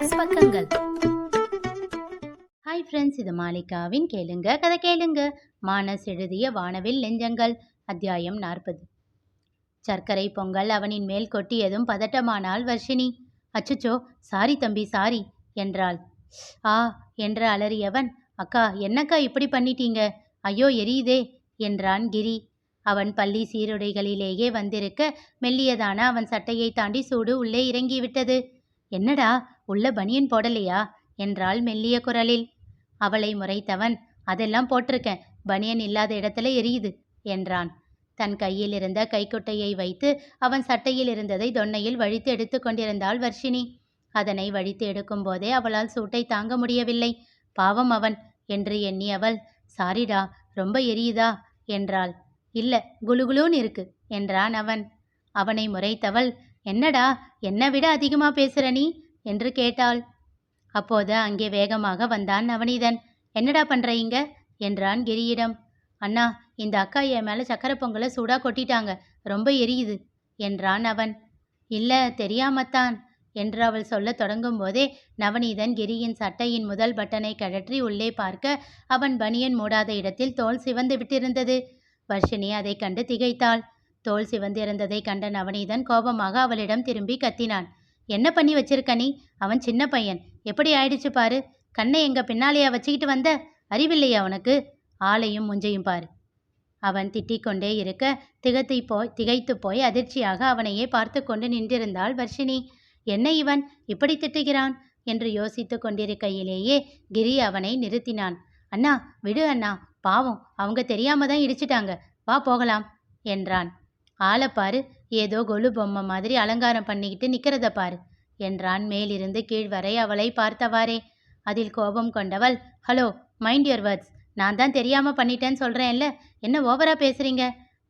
Minus பக்கங்கள். Hi friends, இது மாலிகாவின் கேளுங்க கதை கேளுங்க. மானஸ் எழுதிய வானவில் நெஞ்சங்கள், அத்தியாயம் 40. சர்க்கரை பொங்கல் அவனின் மேல் கொட்டியதும் பதட்டமானாள் வர்ஷினி. அச்சுச்சோ, சாரி தம்பி, சாரி என்றாள். ஆ என்று அலறியவன், அக்கா என்னக்கா இப்படி பண்ணிட்டீங்க, ஐயோ எரியுதே என்றான் கிரி. அவன் பள்ளி சீருடைகளிலேயே வந்திருக்க மெல்லியதான அவன் சட்டையை தாண்டி சூடு உள்ளே இறங்கிவிட்டது. என்னடா, உள்ள பனியன் போடலையா என்றாள் மெல்லிய குரலில். அவளை முறைத்தவன், அதெல்லாம் போட்டிருக்கேன், பனியன் இல்லாத இடத்துல எரியுது என்றான். தன் கையில் இருந்த கைக்குட்டையை வைத்து அவன் சட்டையில் இருந்ததை தொன்னையில் வழித்து எடுத்து கொண்டிருந்தாள் வர்ஷினி. அதனை வழித்து எடுக்கும் போதே அவளால் சூட்டை தாங்க முடியவில்லை. பாவம் அவன் என்று எண்ணி அவள், சாரிடா, ரொம்ப எரியுதா என்றாள். இல்ல, குலுகுலுன்னு இருக்கு என்றான் அவன். அவனை முறைத்தவள், என்னடா, என்னை விட அதிகமா பேசுற நீ என்று கேட்டாள். அப்போது அங்கே வேகமாக வந்தான் நவநீதன். என்னடா பண்றீங்க என்றான் கிரியிடம். அண்ணா, இந்த அக்கா என் மேல சக்கரை பொங்கலை சூடா கொட்டிட்டாங்க, ரொம்ப எரியுது என்றான் அவன். இல்ல, தெரியாமத்தான் என்று அவள் சொல்ல தொடங்கும் போதே நவநீதன் கிரியின் சட்டையின் முதல் பட்டனை கழற்றி உள்ளே பார்க்க அவன் பனியன் மூடாத இடத்தில் தோல் சிவந்து விட்டிருந்தது. வர்ஷினி அதை கண்டு திகைத்தாள். தோல் சிவந்திருந்ததை கண்ட நவநீதன் கோபமாக அவளிடம் திரும்பி கத்தினான். என்ன பண்ணி வச்சிருக்க நீ? அவன் சின்ன பையன், எப்படி ஆயிடுச்சு பாரு. கண்ணை எங்க பின்னாலேயா வச்சுக்கிட்டு வந்த? அறிவில்லையா உனக்கு? ஆளையும் முஞ்சையும் பாரு. அவன் திட்டிக் கொண்டே இருக்க திகைத்து போய் அதிர்ச்சியாக அவனையே பார்த்து கொண்டு நின்றிருந்தாள் வர்ஷினி. என்ன இவன் இப்படி திட்டுகிறான் என்று யோசித்து கொண்டிருக்கையிலேயே கிரி அவனை நிறுத்தினான். அண்ணா விடு அண்ணா, பாவம், அவங்க தெரியாம தான் இடிச்சிட்டாங்க, வா போகலாம் என்றான். ஆளைப்பாரு, ஏதோ கொலு பொம்மை மாதிரி அலங்காரம் பண்ணிக்கிட்டு நிக்கிறத பாரு என்றான் மேலிருந்து கீழ் வரை அவளை பார்த்தவாறே. அதில் கோபம் கொண்டவள், ஹலோ, மைண்ட் யுவர் வேர்ட்ஸ், நான் தான் தெரியாம பண்ணிட்டேன்னு சொல்றேன்ல, என்ன ஓவரா பேசுறீங்க?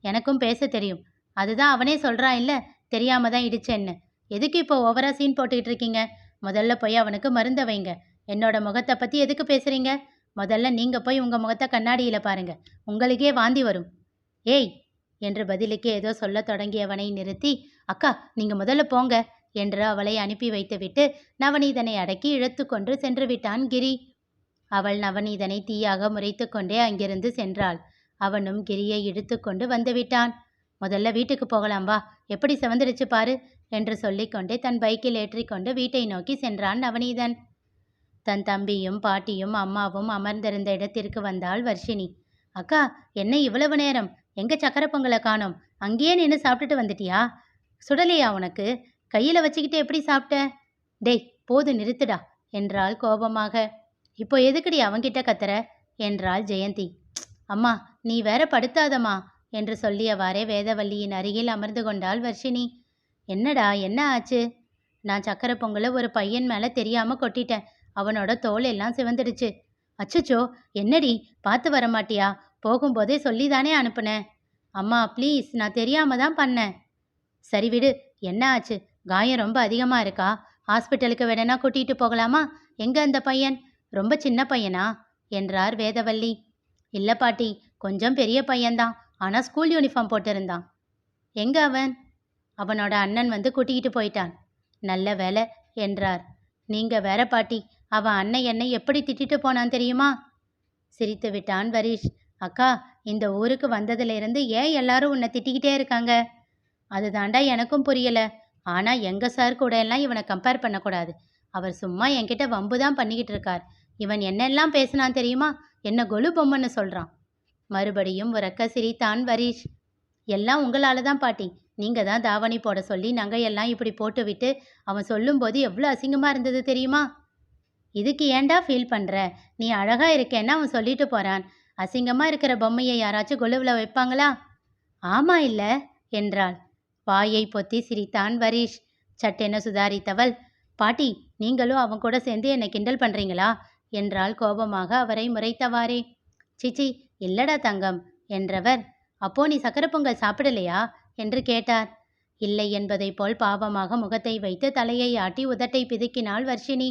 எனக்கும் பேச தெரியும், அதுதான் அவனே சொல்றான் இல்ல, தெரியாம தான் இடிச்சேன்னு. எதுக்கு இப்போ ஓவரா சீன் போட்டுக்கிட்டு இருக்கீங்க? முதல்ல போய் அவனுக்கு மருந்த வைங்க. என்னோட முகத்தை பத்தி எதுக்கு பேசுறீங்க? முதல்ல நீங்க போய் உங்க முகத்தை கண்ணாடியில பாருங்க, உங்களுக்கே வாந்தி வரும். ஏய் என்று பதிலுக்கு ஏதோ சொல்ல தொடங்கியவனை நிறுத்தி, அக்கா நீங்க முதல்ல போங்க என்று அவளை அனுப்பி வைத்துவிட்டு நவநீதனை அடக்கி இழுத்து கொண்டு சென்று விட்டான் கிரி. அவள் நவநீதனை தீயாக முறைத்து கொண்டே அங்கிருந்து சென்றாள். அவனும் கிரியை இழுத்து கொண்டு வந்து விட்டான். முதல்ல வீட்டுக்கு போகலாம் வா, எப்படி செவந்திருச்சு பாரு என்று சொல்லிக்கொண்டே தன் பைக்கில் ஏற்றிக்கொண்டு வீட்டை நோக்கி சென்றான் நவநீதன். தன் தம்பியும் பாட்டியும் அம்மாவும் அமர்ந்திருந்த இடத்திற்கு வந்தாள் வர்ஷினி. அக்கா, என்ன இவ்வளவு நேரம்? எங்க சக்கரை பொங்கலை காணோம்? அங்கேயே நின்று சாப்பிட்டுட்டு வந்துட்டியா? சுடலையா உனக்கு? கையில வச்சுக்கிட்டு எப்படி சாப்பிட்ட? டேய், போது நிறுத்துடா என்றாள் கோபமாக. இப்போ எதுக்குடி அவங்கிட்ட கத்துற என்றாள் ஜெயந்தி. அம்மா நீ வேற படுத்தாதம்மா என்று சொல்லியவாறே வேதவல்லியின் அருகில் அமர்ந்து கொண்டாள் வர்ஷினி. என்னடா, என்ன ஆச்சு? நான் சக்கரை பொங்கலை ஒரு பையன் மேல தெரியாம கொட்டிட்டேன், அவனோட தோல் எல்லாம் சிவந்துடுச்சு. அச்சுச்சோ, என்னடி, பார்த்து வரமாட்டியா? போகும்போதே சொல்லிதானே அனுப்புனேன். அம்மா ப்ளீஸ், நான் தெரியாம தான் பண்ணேன். சரி விடு, என்ன ஆச்சு? காயம் ரொம்ப அதிகமாக இருக்கா? ஹாஸ்பிட்டலுக்கு வேணா கூட்டிகிட்டு போகலாமா? எங்க அந்த பையன்? ரொம்ப சின்ன பையனா என்றார் வேதவல்லி. இல்லை பாட்டி, கொஞ்சம் பெரிய பையன்தான், ஆனால் ஸ்கூல் யூனிஃபார்ம் போட்டிருந்தான். எங்க அவன்? அவனோட அண்ணன் வந்து கூட்டிகிட்டு போயிட்டான். நல்ல வேலை என்றார். நீங்க வேற பாட்டி, அவன் அண்ணன் என்னை எப்படி திட்டிட்டு போனான் தெரியுமா? சிரித்து விட்டான் வரீஷ். அக்கா, இந்த ஊருக்கு வந்ததுலேருந்து ஏன் எல்லாரும் உன்னை திட்டிக்கிட்டே இருக்காங்க? அதுதாண்டா எனக்கும் புரியல. ஆனால் எங்கள் சார் கூட எல்லாம் இவனை கம்பேர் பண்ணக்கூடாது. அவர் சும்மா என்கிட்ட வம்பு தான் பண்ணிக்கிட்டு இருக்கார். இவன் என்னெல்லாம் பேசினான் தெரியுமா? என்ன கொலு பொம்மைன்னு சொல்கிறான். மறுபடியும் உரக்க சிரித்தான் வரீஷ். எல்லாம் உங்களால தான் பாட்டி, நீங்கள் தான் தாவணி போட சொல்லி நகையெல்லாம் இப்படி போட்டு விட்டு அவன் சொல்லும்போது எவ்வளோ அசிங்கமாக இருந்தது தெரியுமா? இதுக்கு ஏண்டா ஃபீல் பண்ணுற? நீ அழகாக இருக்கேன்னா அவன் சொல்லிட்டு போகிறான். அசிங்கமாக இருக்கிற பொம்மையை யாராச்சும் கொலுவில் வைப்பாங்களா? ஆமாம் இல்லை என்றாள். வாயை பொத்தி சிரித்தான் வரீஷ். சட்டென சுதாரித்தவள், பாட்டி நீங்களும் அவன் கூட சேர்ந்து என்னை கிண்டல் பண்ணுறீங்களா என்றாள் கோபமாக அவரை முறைத்தவாறே. சிச்சி இல்லடா தங்கம் என்றவர். அப்போ நீ சக்கரை பொங்கல் சாப்பிடலையா என்று கேட்டார். இல்லை என்பதை போல் பாவமாக முகத்தை வைத்து தலையை ஆட்டி உதட்டை பிதுக்கினாள் வர்ஷினி.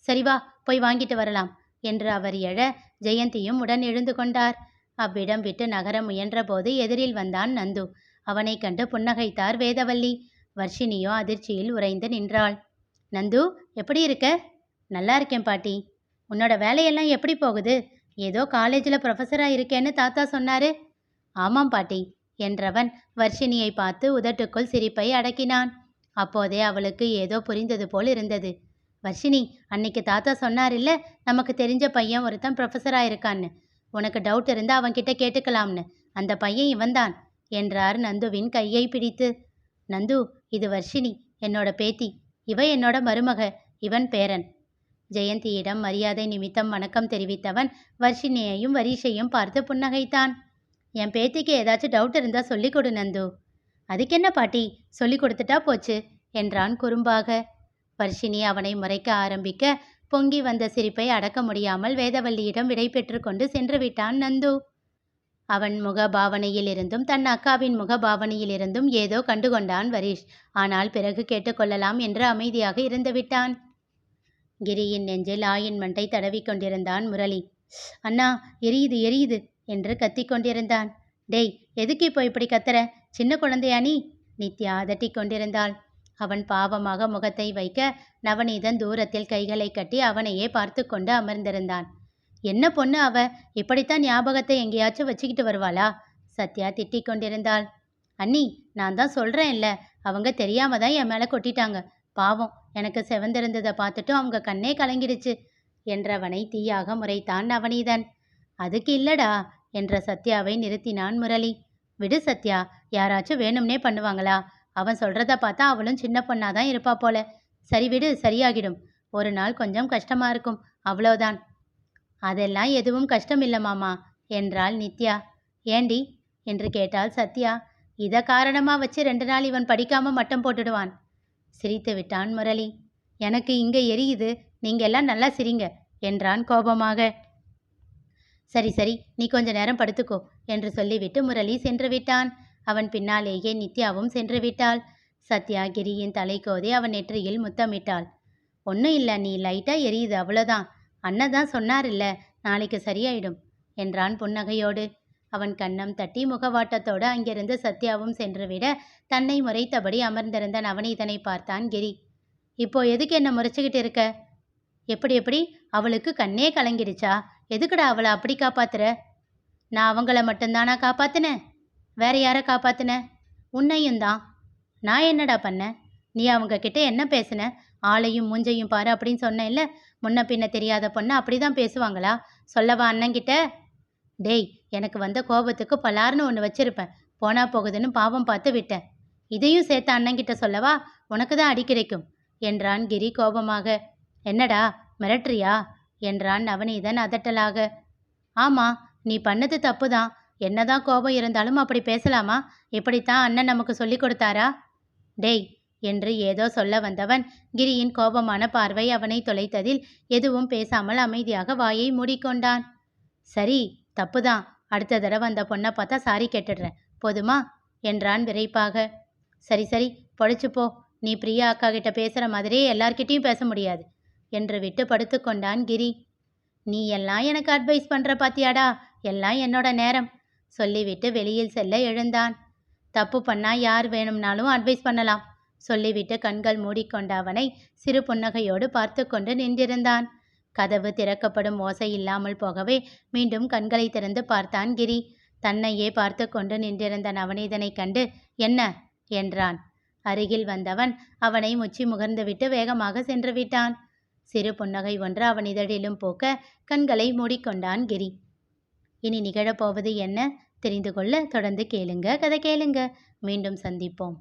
சரிவா, போய் வாங்கிட்டு வரலாம் என்று அவர் எழ ஜெயந்தியும் உடன் எழுந்து கொண்டார். அவ்விடம் விட்டு நகர முயன்ற போது எதிரில் வந்தான் நந்து. அவனை கண்டு புன்னகைத்தார் வேதவல்லி. வர்ஷினியோ அதிர்ச்சியில் உறைந்து நின்றாள். நந்து எப்படி இருக்க நல்லா இருக்கேன் பாட்டி. உன்னோட வேலையெல்லாம் எப்படி போகுது? ஏதோ காலேஜில் ப்ரொஃபஸராக இருக்கேன்னு தாத்தா சொன்னாரு. ஆமாம் பாட்டி என்றவன் வர்ஷினியை பார்த்து உதட்டுக்குள் சிரிப்பை அடக்கினான். அப்போதே அவளுக்கு ஏதோ புரிந்தது போல் இருந்தது. வர்ஷினி, அன்னைக்கு தாத்தா சொன்னாரில்ல, நமக்கு தெரிஞ்ச பையன் ஒருத்தன் ப்ரொஃபஸராக இருக்கான்னு. உனக்கு டவுட் இருந்தால் அவன்கிட்ட கேட்டுக்கலாம்னு. அந்த பையன் இவன்தான் என்றார் நந்துவின் கையை பிடித்து. நந்து, இது வர்ஷினி, என்னோட பேத்தி. இவ என்னோட மருமக, இவன் பேரன். ஜெயந்தியிடம் மரியாதை நிமித்தம் வணக்கம் தெரிவித்தவன் வர்ஷினியையும் வரிஷையும் பார்த்து புன்னகைத்தான். என் பேத்திக்கு ஏதாச்சும் டவுட் இருந்தால் சொல்லிக் கொடு நந்து. அதுக்கென்ன பாட்டி, சொல்லி கொடுத்துட்டா போச்சு என்றான் குறும்பாக. வர்ஷினி அவனை முறைக்க ஆரம்பிக்க பொங்கி வந்த சிரிப்பை அடக்க முடியாமல் வேதவல்லியிடம் விடை பெற்று கொண்டு சென்று விட்டான் நந்து. அவன் முகபாவனையிலிருந்தும் தன் அக்காவின் முகபாவனையிலிருந்தும் ஏதோ கண்டுகொண்டான் வரிஷ். ஆனால் பிறகு கேட்டுக்கொள்ளலாம் என்று அமைதியாக இருந்து விட்டான். கிரியின் நெஞ்சில் ஆயின் மண்டை தடவி கொண்டிருந்தான் முரளி. அண்ணா, எரியுது எரியுது என்று கத்திக்கொண்டிருந்தான். டேய், எதுக்கு இப்போ இப்படி கத்துற? சின்ன குழந்தையா நீ? நித்யா அதட்டி கொண்டிருந்தாள். அவன் பாவமாக முகத்தை வைக்க நவநீதன் தூரத்தில் கைகளை கட்டி அவனையே பார்த்து கொண்டு அமர்ந்திருந்தான். என்ன பொண்ணு அவ, இப்படித்தான் ஞாபகத்தை எங்கேயாச்சும் வச்சுக்கிட்டு வருவாளா? சத்யா திட்டிக் கொண்டிருந்தாள். அண்ணி, நான் தான் சொல்கிறேன்ல, அவங்க தெரியாம தான் என் மேலே கொட்டிட்டாங்க. பாவம், எனக்கு செவந்திருந்ததை பார்த்துட்டும் அவங்க கண்ணே கலங்கிடுச்சு என்றவனை தீயாக முறைத்தான் நவநீதன். அதுக்கு இல்லடா என்ற சத்யாவை நிறுத்தினான் முரளி. விடு சத்யா, யாராச்சும் வேணும்னே பண்ணுவாங்களா? அவன் சொல்கிறத பார்த்தா அவளும் சின்ன பொண்ணாதான் இருப்பா போல. சரி விடு, சரியாகிடும். ஒரு நாள் கொஞ்சம் கஷ்டமாக இருக்கும், அவ்வளோதான். அதெல்லாம் எதுவும் கஷ்டம் இல்லை மாமா என்றாள் நித்யா. ஏண்டி என்று கேட்டாள் சத்யா. இதை காரணமாக வச்சு 2 நாள் இவன் படிக்காமல் மட்டம் போட்டுடுவான். சிரித்து விட்டான் முரளி. எனக்கு இங்கே எரியுது, நீங்கள் எல்லாம் நல்லா சிரிங்க என்றான் கோபமாக. சரி சரி, நீ கொஞ்ச நேரம் படுத்துக்கோ என்று சொல்லிவிட்டு முரளி சென்று விட்டான். அவன் பின்னாலேயே நித்யாவும் சென்று விட்டாள். சத்யா கிரியின் தலை கோதி அவன் நெற்றியில் முத்தமிட்டாள். ஒன்றும் இல்லை, நீ லைட்டாக எரியுது, அவ்வளோதான். அண்ணன் சொன்னார் இல்லை, நாளைக்கு சரியாயிடும் என்றான் புன்னகையோடு. அவன் கன்னம் தட்டி முகவாட்டத்தோடு அங்கிருந்து சத்யாவும் சென்றுவிட தன்னை முறைத்தபடி அமர்ந்திருந்த நவநீதனை பார்த்தான் கிரி. இப்போ எதுக்கு என்ன முறைச்சிக்கிட்டு இருக்க? எப்படி அவளுக்கு கண்ணே கலங்கிடுச்சா? எதுக்குடா அவளை அப்படி காப்பாத்துற? நான் அவங்கள மட்டும்தானா காப்பாத்தினேன்? வேற யாரை காப்பாத்தின? உன்னையும் தான். நான் என்னடா பண்ண? நீ அவங்க கிட்ட என்ன பேசுன? ஆளையும் மூஞ்சையும் பாரு அப்படின்னு சொன்ன இல்லை? முன்ன பின்ன தெரியாத பொண்ணு அப்படி தான் பேசுவாங்களா? சொல்லவா அண்ணங்கிட்ட? டேய், எனக்கு வந்த கோபத்துக்கு பலார்னு ஒன்று வச்சிருப்பேன். போனா போகுதுன்னு பாவம் பார்த்து விட்டேன். இதையும் சேர்த்து அண்ணங்கிட்ட சொல்லவா? உனக்கு தான் அடி கிடைக்கும் என்றான் கிரி கோபமாக. என்னடா மிரட்டுறியா என்றான் நவநீதன் அதட்டலாக. ஆமா, நீ பண்ணது தப்பு தான். என்னதான் கோபம் இருந்தாலும் அப்படி பேசலாமா? இப்படித்தான் அண்ணன் நமக்கு சொல்லி கொடுத்தாரா? டேய் என்று ஏதோ சொல்ல வந்தவன் கிரியின் கோபமான பார்வை அவனை தொலைத்ததில் எதுவும் பேசாமல் அமைதியாக வாயை மூடிக்கொண்டான். சரி, தப்புதான். அடுத்த தடவை அந்த பொண்ணை பார்த்தா சாரி கேட்டுடுறேன், போதுமா என்றான் விரைப்பாக. சரி சரி, பொழைச்சுப்போ. நீ பிரியா அக்கா கிட்ட பேசுகிற மாதிரியே எல்லார்கிட்டையும் பேச முடியாது என்று விட்டு படுத்து கொண்டான் கிரி. நீ எல்லாம் எனக்கு அட்வைஸ் பண்ணுற பாத்தியாடா, எல்லாம் என்னோட நேரம் சொல்லிவிட்டு வெளியில் செல்ல எழுந்தான். தப்பு பண்ணா யார் வேணும்னாலும் அட்வைஸ் பண்ணலாம் சொல்லிவிட்டு கண்கள் மூடிக்கொண்ட அவனை சிறு புன்னகையோடு பார்த்து கொண்டு நின்றிருந்தான். கதவு திறக்கப்படும் ஓசை இல்லாமல் போகவே மீண்டும் கண்களை திறந்து பார்த்தான் கிரி. தன்னையே பார்த்து கொண்டு நின்றிருந்த நவநீதனை கண்டு என்ன என்றான். அருகில் வந்தவன் அவனை முச்சி முகர்ந்துவிட்டு வேகமாக சென்று விட்டான். சிறு புன்னகை ஒன்று அவன் இதழிலும் போக்க கண்களை மூடிக்கொண்டான் கிரி. இனி நிகழப்போவது என்ன தெரிந்து கொள்ள தொடர்ந்து கேளுங்க, கதை கேளுங்க. மீண்டும் சந்திப்போம்.